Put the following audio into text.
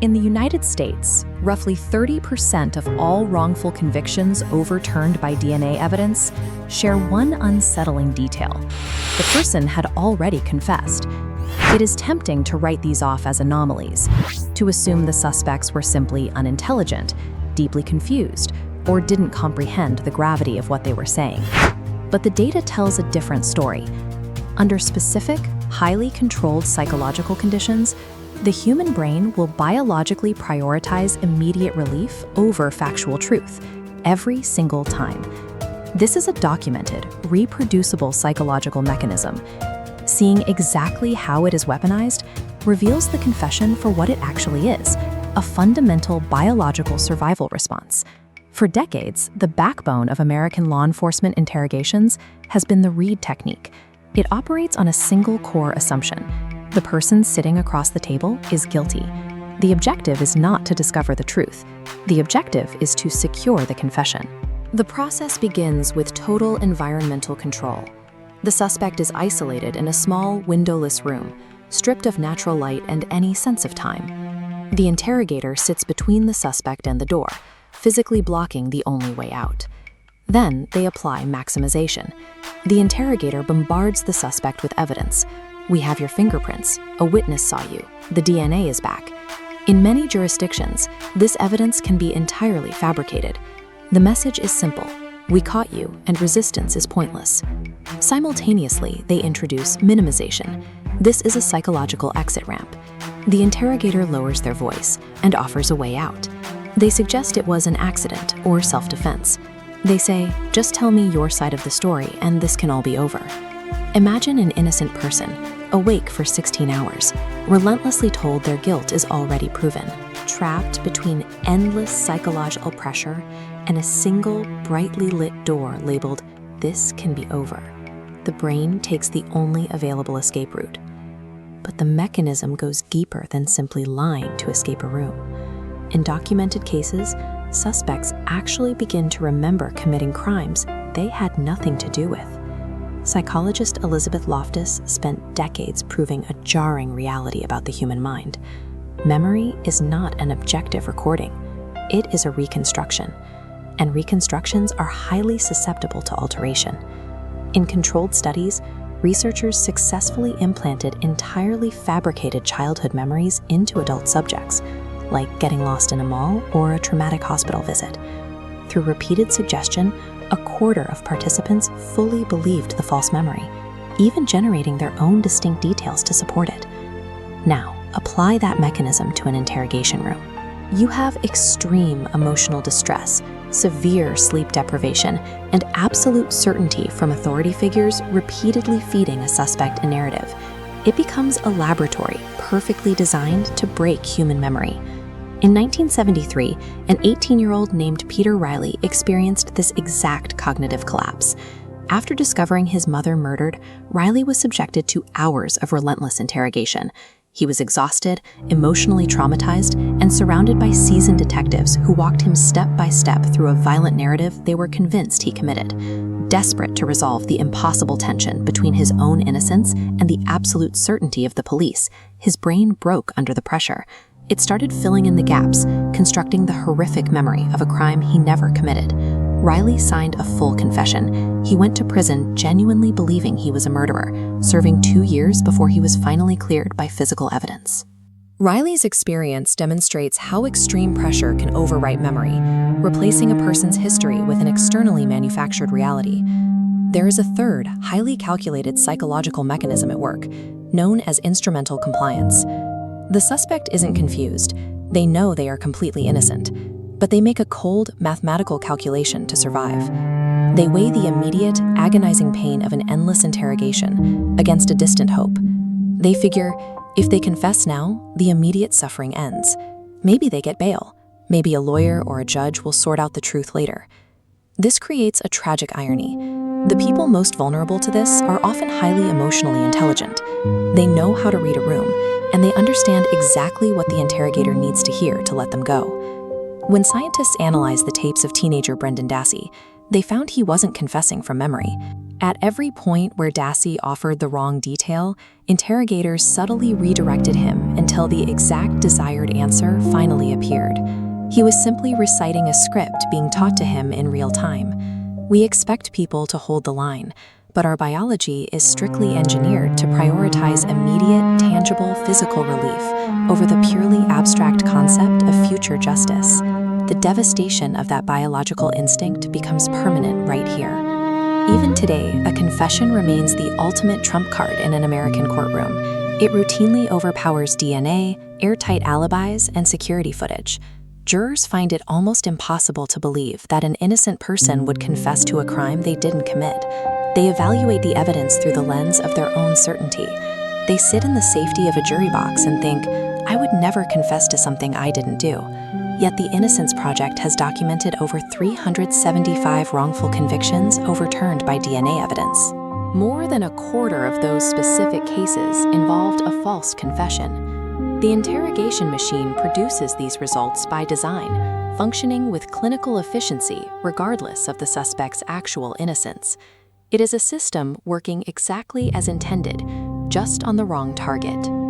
In the United States, roughly 30% of all wrongful convictions overturned by DNA evidence share one unsettling detail. The person had already confessed. It is tempting to write these off as anomalies, to assume the suspects were simply unintelligent, deeply confused, or didn't comprehend the gravity of what they were saying. But the data tells a different story. Under specific, highly controlled psychological conditions, the human brain will biologically prioritize immediate relief over factual truth every single time. This is a documented, reproducible psychological mechanism. Seeing exactly how it is weaponized reveals the confession for what it actually is, a fundamental biological survival response. For decades, the backbone of American law enforcement interrogations has been the Reid Technique. It operates on a single core assumption. The person sitting across the table is guilty. The objective is not to discover the truth. The objective is to secure the confession. The process begins with total environmental control. The suspect is isolated in a small, windowless room, stripped of natural light and any sense of time. The interrogator sits between the suspect and the door, physically blocking the only way out. Then they apply maximization. The interrogator bombards the suspect with evidence. We have your fingerprints, a witness saw you, the DNA is back. In many jurisdictions, this evidence can be entirely fabricated. The message is simple: we caught you, and resistance is pointless. Simultaneously, they introduce minimization. This is a psychological exit ramp. The interrogator lowers their voice and offers a way out. They suggest it was an accident or self-defense. They say, just tell me your side of the story and this can all be over. Imagine an innocent person, awake for 16 hours, relentlessly told their guilt is already proven, trapped between endless psychological pressure and a single brightly lit door labeled, "This can be over." The brain takes the only available escape route. But the mechanism goes deeper than simply lying to escape a room. In documented cases, suspects actually begin to remember committing crimes they had nothing to do with. Psychologist Elizabeth Loftus spent decades proving a jarring reality about the human mind. Memory is not an objective recording. It is a reconstruction, and reconstructions are highly susceptible to alteration. In controlled studies, researchers successfully implanted entirely fabricated childhood memories into adult subjects, like getting lost in a mall or a traumatic hospital visit. Through repeated suggestion, a quarter of participants fully believed the false memory, even generating their own distinct details to support it. Now, apply that mechanism to an interrogation room. You have extreme emotional distress, severe sleep deprivation, and absolute certainty from authority figures repeatedly feeding a suspect a narrative. It becomes a laboratory perfectly designed to break human memory. In 1973, an 18-year-old named Peter Reilly experienced this exact cognitive collapse. After discovering his mother murdered, Reilly was subjected to hours of relentless interrogation. He was exhausted, emotionally traumatized, and surrounded by seasoned detectives who walked him step by step through a violent narrative they were convinced he committed. Desperate to resolve the impossible tension between his own innocence and the absolute certainty of the police, his brain broke under the pressure. It started filling in the gaps, constructing the horrific memory of a crime he never committed. Reilly signed a full confession. He went to prison genuinely believing he was a murderer, serving 2 years before he was finally cleared by physical evidence. Reilly's experience demonstrates how extreme pressure can overwrite memory, replacing a person's history with an externally manufactured reality. There is a third, highly calculated psychological mechanism at work, known as instrumental compliance. The suspect isn't confused. They know they are completely innocent, but they make a cold, mathematical calculation to survive. They weigh the immediate, agonizing pain of an endless interrogation against a distant hope. They figure, if they confess now, the immediate suffering ends. Maybe they get bail. Maybe a lawyer or a judge will sort out the truth later. This creates a tragic irony. The people most vulnerable to this are often highly emotionally intelligent. They know how to read a room, and they understand exactly what the interrogator needs to hear to let them go. When scientists analyzed the tapes of teenager Brendan Dassey, they found he wasn't confessing from memory. At every point where Dassey offered the wrong detail, interrogators subtly redirected him until the exact desired answer finally appeared. He was simply reciting a script being taught to him in real time. We expect people to hold the line, but our biology is strictly engineered to prioritize immediate, tangible physical relief over the purely abstract concept of future justice. The devastation of that biological instinct becomes permanent right here. Even today, a confession remains the ultimate trump card in an American courtroom. It routinely overpowers DNA, airtight alibis, and security footage. Jurors find it almost impossible to believe that an innocent person would confess to a crime they didn't commit. They evaluate the evidence through the lens of their own certainty. They sit in the safety of a jury box and think, I would never confess to something I didn't do. Yet the Innocence Project has documented over 375 wrongful convictions overturned by DNA evidence. More than a quarter of those specific cases involved a false confession. The interrogation machine produces these results by design, functioning with clinical efficiency regardless of the suspect's actual innocence. It is a system working exactly as intended, just on the wrong target.